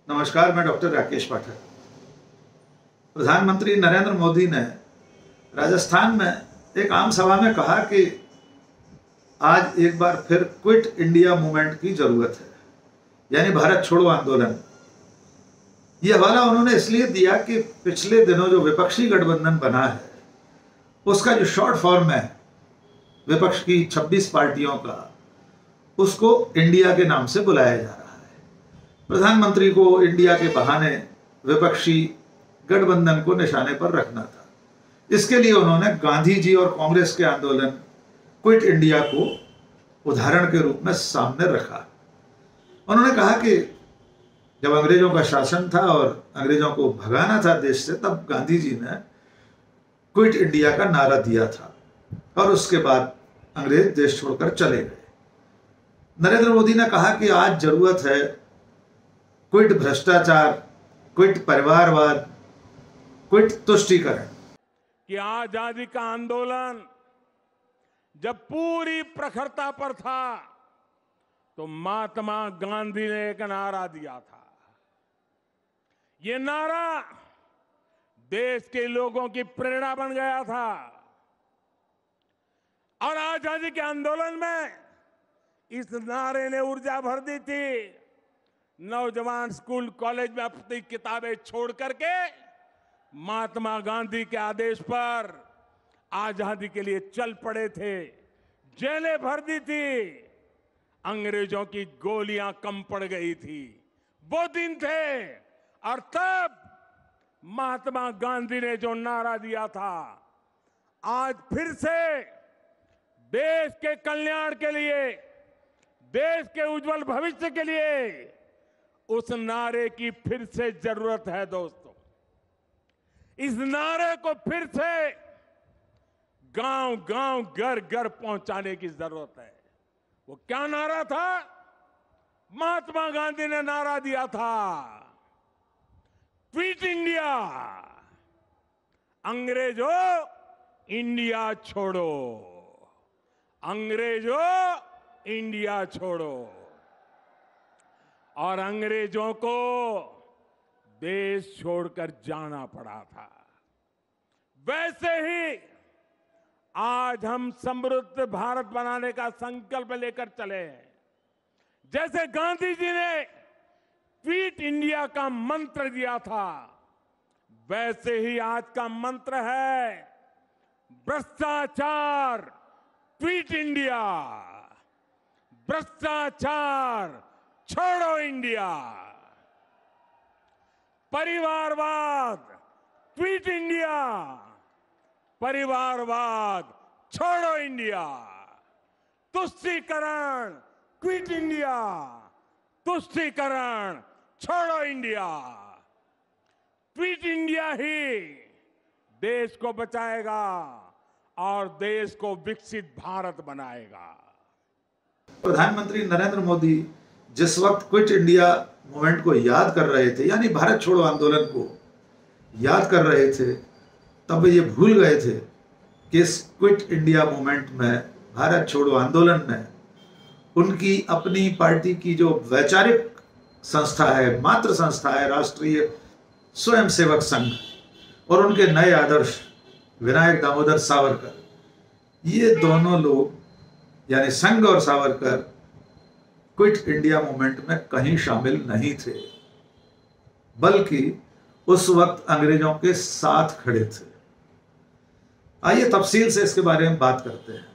नमस्कार, मैं डॉक्टर राकेश पाठक। प्रधानमंत्री नरेंद्र मोदी ने राजस्थान में एक आम सभा में कहा कि आज एक बार फिर क्विट इंडिया मूवमेंट की जरूरत है, यानी भारत छोड़ो आंदोलन। ये हवाला उन्होंने इसलिए दिया कि पिछले दिनों जो विपक्षी गठबंधन बना है उसका जो शॉर्ट फॉर्म है विपक्ष की 26 पार्टियों का, उसको इंडिया के नाम से बुलाया जा रहा है। प्रधानमंत्री को इंडिया के बहाने विपक्षी गठबंधन को निशाने पर रखना था। इसके लिए उन्होंने गांधी जी और कांग्रेस के आंदोलन क्विट इंडिया को उदाहरण के रूप में सामने रखा। उन्होंने कहा कि जब अंग्रेजों का शासन था और अंग्रेजों को भगाना था देश से, तब गांधी जी ने क्विट इंडिया का नारा दिया था और उसके बाद अंग्रेज देश छोड़कर चले गए। नरेंद्र मोदी ने कहा कि आज जरूरत है क्विट भ्रष्टाचार, क्विट परिवारवाद, क्विट तुष्टीकरण। कि आजादी का आंदोलन जब पूरी प्रखरता पर था तो महात्मा गांधी ने एक नारा दिया था। ये नारा देश के लोगों की प्रेरणा बन गया था और आजादी के आंदोलन में इस नारे ने ऊर्जा भर दी थी। नौजवान स्कूल कॉलेज में अपनी किताबें छोड़ करके महात्मा गांधी के आदेश पर आजादी के लिए चल पड़े थे। जेलें भर दी थी, अंग्रेजों की गोलियां कम पड़ गई थी। वो दिन थे और तब महात्मा गांधी ने जो नारा दिया था, आज फिर से देश के कल्याण के लिए, देश के उज्जवल भविष्य के लिए उस नारे की फिर से जरूरत है। दोस्तों, इस नारे को फिर से गांव गांव, घर घर पहुंचाने की जरूरत है। वो क्या नारा था? महात्मा गांधी ने नारा दिया था, क्विट इंडिया, अंग्रेजों इंडिया छोड़ो, अंग्रेजों इंडिया छोड़ो। और अंग्रेजों को देश छोड़कर जाना पड़ा था। वैसे ही आज हम समृद्ध भारत बनाने का संकल्प लेकर चले हैं। जैसे गांधी जी ने क्विट इंडिया का मंत्र दिया था, वैसे ही आज का मंत्र है भ्रष्टाचार क्विट इंडिया, भ्रष्टाचार छोड़ो इंडिया, परिवारवाद क्विट इंडिया, परिवारवाद छोड़ो इंडिया, तुष्टीकरण क्विट इंडिया, तुष्टीकरण छोड़ो इंडिया। क्विट इंडिया ही देश को बचाएगा और देश को विकसित भारत बनाएगा। प्रधानमंत्री नरेंद्र मोदी जिस वक्त क्विट इंडिया मूवमेंट को याद कर रहे थे, यानी भारत छोड़ो आंदोलन को याद कर रहे थे, तब ये भूल गए थे कि इस क्विट इंडिया मूवमेंट में, भारत छोड़ो आंदोलन में, उनकी अपनी पार्टी की जो वैचारिक संस्था है, मातृ संस्था है, राष्ट्रीय स्वयंसेवक संघ, और उनके नए आदर्श विनायक दामोदर सावरकर, ये दोनों लोग यानी संघ और सावरकर क्विट इंडिया मूवमेंट में कहीं शामिल नहीं थे, बल्कि उस वक्त अंग्रेजों के साथ खड़े थे। आइए तफसील से इसके बारे में बात करते हैं।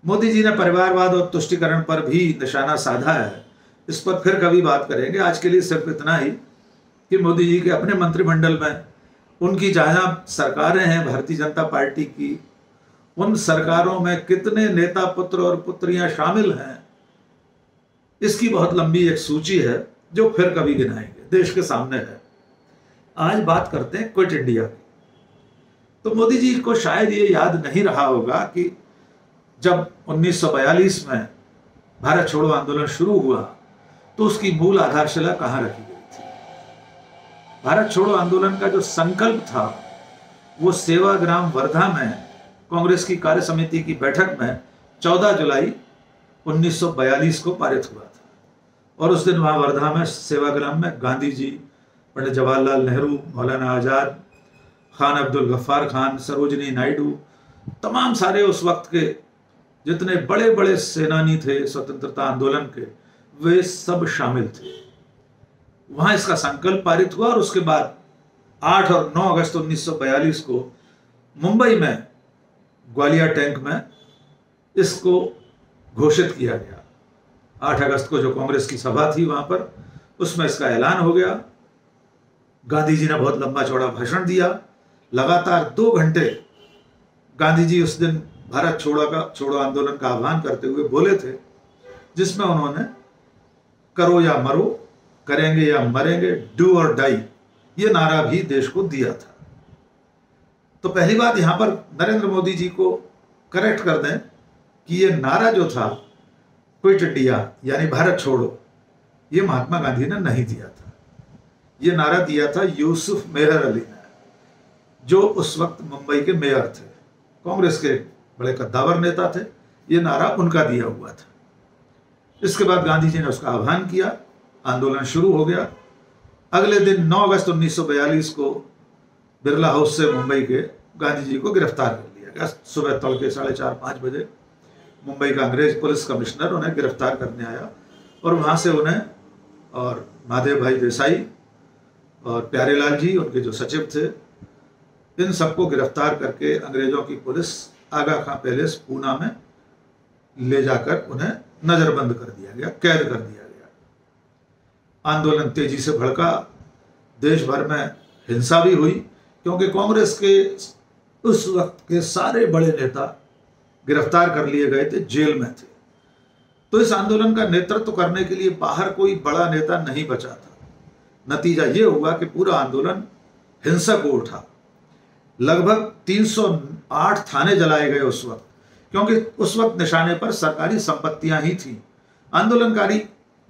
मोदी जी ने परिवारवाद और तुष्टीकरण पर भी निशाना साधा है, इस पर फिर कभी बात करेंगे। आज के लिए सिर्फ इतना ही कि मोदी जी के अपने मंत्रिमंडल में उनकी जहां सरकारें हैं भारतीय जनता पार्टी की, उन सरकारों में कितने नेता पुत्र और पुत्रियां शामिल हैं, इसकी बहुत लंबी एक सूची है जो फिर कभी गिनाएंगे, देश के सामने है। आज बात करते हैं क्विट इंडिया की। तो मोदी जी को शायद ये याद नहीं रहा होगा कि जब 1942 में भारत छोड़ो आंदोलन शुरू हुआ तो उसकी मूल आधारशिला कहां रखी गई थी। भारत छोड़ो आंदोलन का जो संकल्प था वो सेवाग्राम वर्धा में कांग्रेस की कार्य समिति की बैठक में 14 जुलाई 1942 को पारित हुआ था और उस दिन वहाँ वर्धा में सेवाग्राम में गांधी जी, पंडित जवाहरलाल नेहरू, मौलाना आज़ाद, खान अब्दुल गफ्फार खान, सरोजिनी नायडू, तमाम सारे उस वक्त के जितने बड़े बड़े सेनानी थे स्वतंत्रता आंदोलन के, वे सब शामिल थे। वहां इसका संकल्प पारित हुआ और उसके बाद 8 और 9 अगस्त 1942 को मुंबई में ग्वालियर टैंक में इसको घोषित किया गया। 8 अगस्त को जो कांग्रेस की सभा थी वहां पर, उसमें इसका ऐलान हो गया। गांधी जी ने बहुत लंबा चौड़ा भाषण दिया। लगातार 2 घंटे गांधी जी उस दिन भारत छोड़ो आंदोलन का आह्वान करते हुए बोले थे, जिसमें उन्होंने करो या मरो, करेंगे या मरेंगे, डू और डाई, ये नारा भी देश को दिया था। तो पहली बात यहां पर नरेंद्र मोदी जी को करेक्ट कर दें कि ये नारा जो था क्विट इंडिया यानी भारत छोड़ो, ये महात्मा गांधी ने नहीं दिया था। ये नारा दिया था यूसुफ मेहर अली ने, जो उस वक्त मुंबई के मेयर थे, कांग्रेस के बड़े कद्दावर नेता थे। ये नारा उनका दिया हुआ था। इसके बाद गांधी जी ने उसका आह्वान किया, आंदोलन शुरू हो गया। अगले दिन 9 अगस्त 1942 को बिरला हाउस से मुंबई के गांधी जी को गिरफ्तार कर लिया गया। सुबह तड़के 4:30-5 बजे मुंबई का अंग्रेज पुलिस कमिश्नर उन्हें गिरफ्तार करने आया और वहां से उन्हें और महादेव भाई देसाई और प्यारेलाल जी, उनके जो सचिव थे, इन सबको गिरफ्तार करके अंग्रेजों की पुलिस आगा खां पैलेस पूना में ले जाकर उन्हें नजरबंद कर दिया गया, कैद कर दिया गया। आंदोलन तेजी से भड़का, देश भर में हिंसा भी हुई, क्योंकि कांग्रेस के उस वक्त के सारे बड़े नेता गिरफ्तार कर लिए गए थे, जेल में थे। तो इस आंदोलन का नेतृत्व करने के लिए बाहर कोई बड़ा नेता नहीं बचा था। नतीजा ये हुआ कि पूरा आंदोलन हिंसक हो उठा। लगभग 308 थाने जलाए गए उस वक्त, क्योंकि उस वक्त निशाने पर सरकारी संपत्तियां ही थी। आंदोलनकारी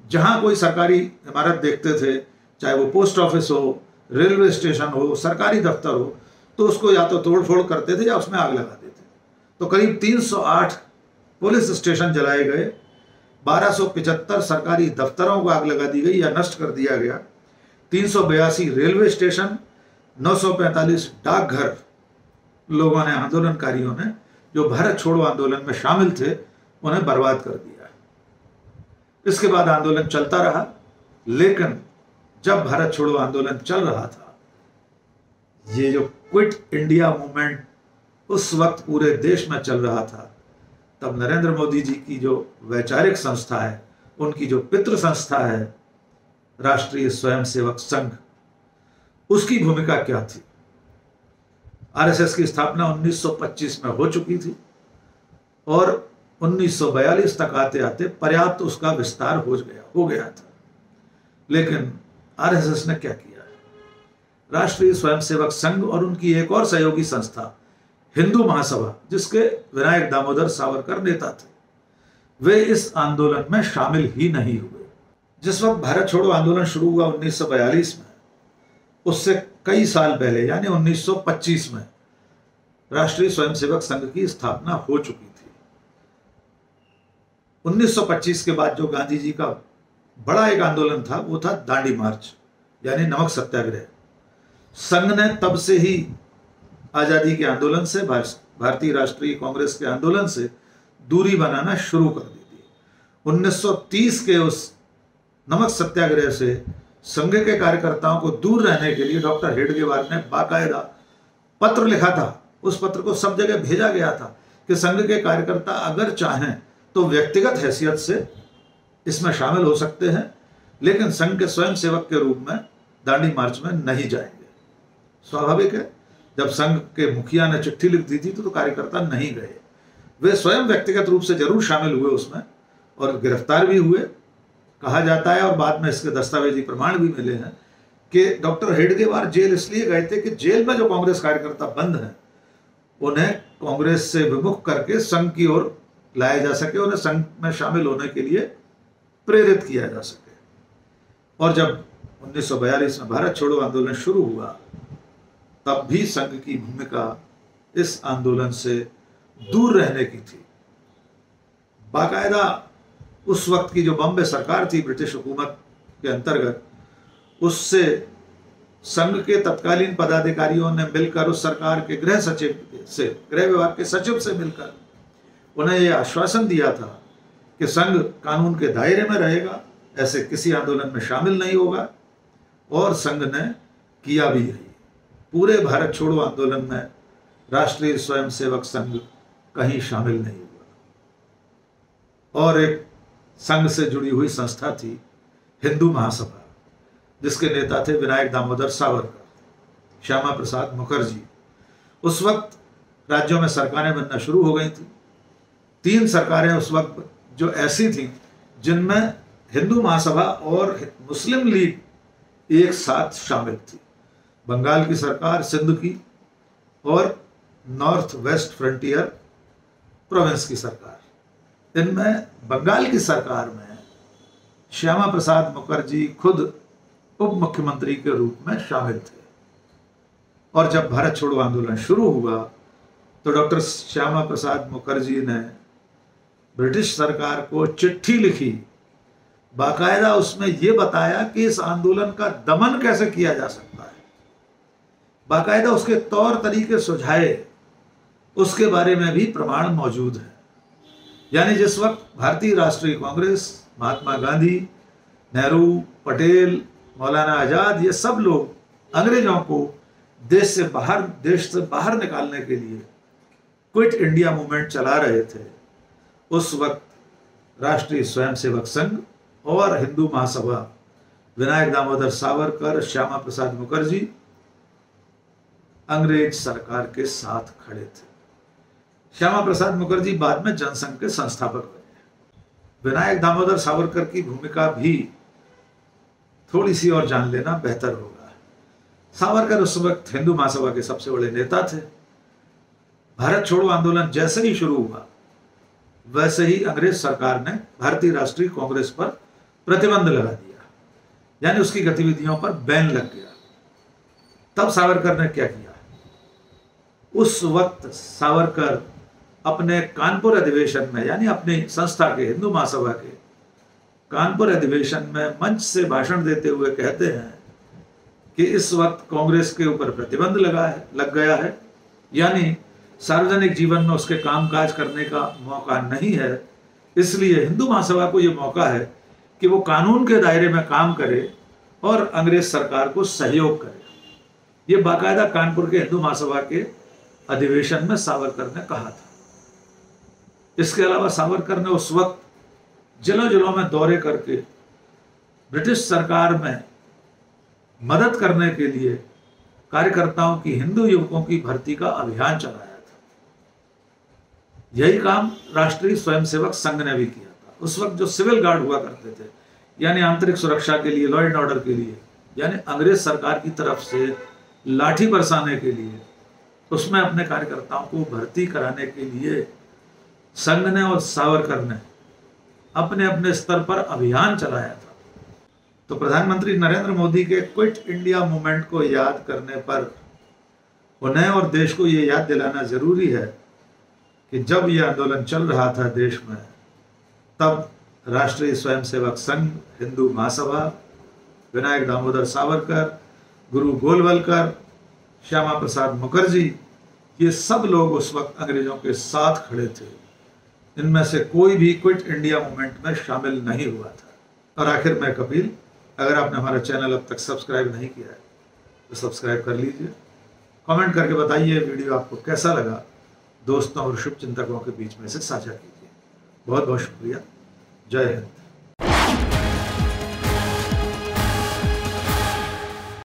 जहां कोई सरकारी इमारत देखते थे, चाहे वो पोस्ट ऑफिस हो, रेलवे स्टेशन हो, सरकारी दफ्तर हो, तो उसको या तो तोड़फोड़ करते थे या उसमें आग लगा देते। तो करीब 308 पुलिस स्टेशन जलाए गए, 1275 सरकारी दफ्तरों को आग लगा दी गई या नष्ट कर दिया गया, 382 रेलवे स्टेशन, 945 डाकघर लोगों ने, आंदोलनकारियों ने, जो भारत छोड़ो आंदोलन में शामिल थे, उन्हें बर्बाद कर दिया। इसके बाद आंदोलन चलता रहा, लेकिन जब भारत छोड़ो आंदोलन चल रहा था, ये जो क्विट इंडिया मूवमेंट उस वक्त पूरे देश में चल रहा था, तब नरेंद्र मोदी जी की जो वैचारिक संस्था है, उनकी जो पितृ संस्था है राष्ट्रीय स्वयंसेवक संघ, उसकी भूमिका क्या थी। आरएसएस की स्थापना 1925 में हो चुकी थी और 1942 तक आते आते पर्याप्त उसका विस्तार हो गया था। लेकिन आरएसएस ने क्या किया? राष्ट्रीय स्वयंसेवक संघ और उनकी एक और सहयोगी संस्था हिंदू महासभा, जिसके विनायक दामोदर सावरकर नेता थे, वे इस आंदोलन में शामिल ही नहीं हुए। जिस वक्त भारत छोड़ो आंदोलन शुरू हुआ 1942 में, उससे कई साल पहले यानी 1925 में राष्ट्रीय स्वयंसेवक संघ की स्थापना हो चुकी थी। 1925 के बाद जो गांधी जी का बड़ा एक आंदोलन था, वो था दांडी मार्च यानी नमक सत्याग्रह। संघ ने तब से ही आजादी के आंदोलन से, भारतीय राष्ट्रीय कांग्रेस के आंदोलन से दूरी बनाना शुरू कर दी थी। 1930 के उस नमक सत्याग्रह से संघ के कार्यकर्ताओं को दूर रहने के लिए डॉक्टर हेडगेवार ने बाकायदा पत्र लिखा था। उस पत्र को सब जगह भेजा गया था कि संघ के कार्यकर्ता अगर चाहें तो व्यक्तिगत हैसियत से इसमें शामिल हो सकते हैं, लेकिन संघ के स्वयंसेवक के रूप में दांडी मार्च में नहीं जाएंगे। स्वाभाविक है, जब संघ के मुखिया ने चिट्ठी लिख दी थी तो कार्यकर्ता नहीं गए। वे स्वयं व्यक्तिगत रूप से जरूर शामिल हुए उसमें और गिरफ्तार भी हुए। कहा जाता है और बाद में इसके दस्तावेजी प्रमाण भी मिले हैं कि डॉक्टर हेडगेवार जेल इसलिए गए थे कि जेल में जो कांग्रेस कार्यकर्ता बंद हैं, उन्हें कांग्रेस से विमुख करके संघ की ओर लाया जा सके, उन्हें संघ में शामिल होने के लिए प्रेरित किया जा सके। और जब 1942 में भारत छोड़ो आंदोलन शुरू हुआ, तब भी संघ की भूमिका इस आंदोलन से दूर रहने की थी। बाकायदा उस वक्त की जो बॉम्बे सरकार थी ब्रिटिश हुकूमत के अंतर्गत, उससे संघ के तत्कालीन पदाधिकारियों ने मिलकर उस सरकार के गृह सचिव से, गृह विभाग के सचिव से मिलकर उन्हें यह आश्वासन दिया था कि संघ कानून के दायरे में रहेगा, ऐसे किसी आंदोलन में शामिल नहीं होगा, और संघ ने किया भी यही। पूरे भारत छोड़ो आंदोलन में राष्ट्रीय स्वयंसेवक संघ कहीं शामिल नहीं हुआ। और एक संघ से जुड़ी हुई संस्था थी हिंदू महासभा, जिसके नेता थे विनायक दामोदर सावरकर, श्यामा प्रसाद मुखर्जी। उस वक्त राज्यों में सरकारें बनना शुरू हो गई थी। 3 सरकारें उस वक्त जो ऐसी थीं जिनमें हिंदू महासभा और मुस्लिम लीग एक साथ शामिल थी। बंगाल की सरकार, सिंध की, और नॉर्थ वेस्ट फ्रंटियर प्रोविंस की सरकार। इनमें बंगाल की सरकार में श्यामा प्रसाद मुखर्जी खुद उप मुख्यमंत्री के रूप में शामिल थे। और जब भारत छोड़ो आंदोलन शुरू हुआ तो डॉक्टर श्यामा प्रसाद मुखर्जी ने ब्रिटिश सरकार को चिट्ठी लिखी, बाकायदा उसमें यह बताया कि इस आंदोलन का दमन कैसे किया जा सकता है, बाकायदा उसके तौर तरीके सुझाए, उसके बारे में भी प्रमाण मौजूद है। यानी जिस वक्त भारतीय राष्ट्रीय कांग्रेस, महात्मा गांधी, नेहरू, पटेल, मौलाना आजाद, ये सब लोग अंग्रेजों को देश से बाहर निकालने के लिए क्विट इंडिया मूवमेंट चला रहे थे, उस वक्त राष्ट्रीय स्वयंसेवक संघ और हिंदू महासभा, विनायक दामोदर सावरकर, श्यामा प्रसाद मुखर्जी अंग्रेज सरकार के साथ खड़े थे। श्यामा प्रसाद मुखर्जी बाद में जनसंघ के संस्थापक बने। विनायक दामोदर सावरकर की भूमिका भी थोड़ी सी और जान लेना बेहतर होगा। सावरकर उस वक्त हिंदू महासभा के सबसे बड़े नेता थे। भारत छोड़ो आंदोलन जैसे ही शुरू हुआ, वैसे ही अंग्रेज सरकार ने भारतीय राष्ट्रीय कांग्रेस पर प्रतिबंध लगा दिया, यानी उसकी गतिविधियों पर बैन लग गया। तब सावरकर ने क्या किया? उस वक्त सावरकर अपने कानपुर अधिवेशन में, यानी अपनी संस्था के, हिंदू महासभा के कानपुर अधिवेशन में मंच से भाषण देते हुए कहते हैं कि इस वक्त कांग्रेस के ऊपर प्रतिबंध लग गया है, यानी सार्वजनिक जीवन में उसके कामकाज करने का मौका नहीं है। इसलिए हिंदू महासभा को यह मौका है कि वो कानून के दायरे में काम करे और अंग्रेज सरकार को सहयोग करे। ये बाकायदा कानपुर के हिंदू महासभा के अधिवेशन में सावरकर ने कहा था। इसके अलावा सावरकर ने उस वक्त जिलों जिलों में दौरे करके ब्रिटिश सरकार में मदद करने के लिए कार्यकर्ताओं की, हिंदू युवकों की भर्ती का अभियान चलाया था। यही काम राष्ट्रीय स्वयंसेवक संघ ने भी किया था। उस वक्त जो सिविल गार्ड हुआ करते थे, यानी आंतरिक सुरक्षा के लिए, लॉ एंड ऑर्डर के लिए, यानी अंग्रेज सरकार की तरफ से लाठी बरसाने के लिए, उसमें अपने कार्यकर्ताओं को भर्ती कराने के लिए संघ ने और सावरकर ने अपने अपने स्तर पर अभियान चलाया था। तो प्रधानमंत्री नरेंद्र मोदी के क्विट इंडिया मूवमेंट को याद करने पर उन्हें और देश को ये याद दिलाना जरूरी है कि जब यह आंदोलन चल रहा था देश में, तब राष्ट्रीय स्वयंसेवक संघ, हिंदू महासभा, विनायक दामोदर सावरकर, गुरु गोलवलकर, श्यामा प्रसाद मुखर्जी, ये सब लोग उस वक्त अंग्रेजों के साथ खड़े थे। इनमें से कोई भी क्विट इंडिया मूवमेंट में शामिल नहीं हुआ था। और आखिर में कपिल, अगर आपने हमारा चैनल अब तक सब्सक्राइब नहीं किया है तो सब्सक्राइब कर लीजिए। कमेंट करके बताइए वीडियो आपको कैसा लगा, दोस्तों और शुभचिंतकों के बीच में से साझा कीजिए। बहुत बहुत शुक्रिया। जय हिंद।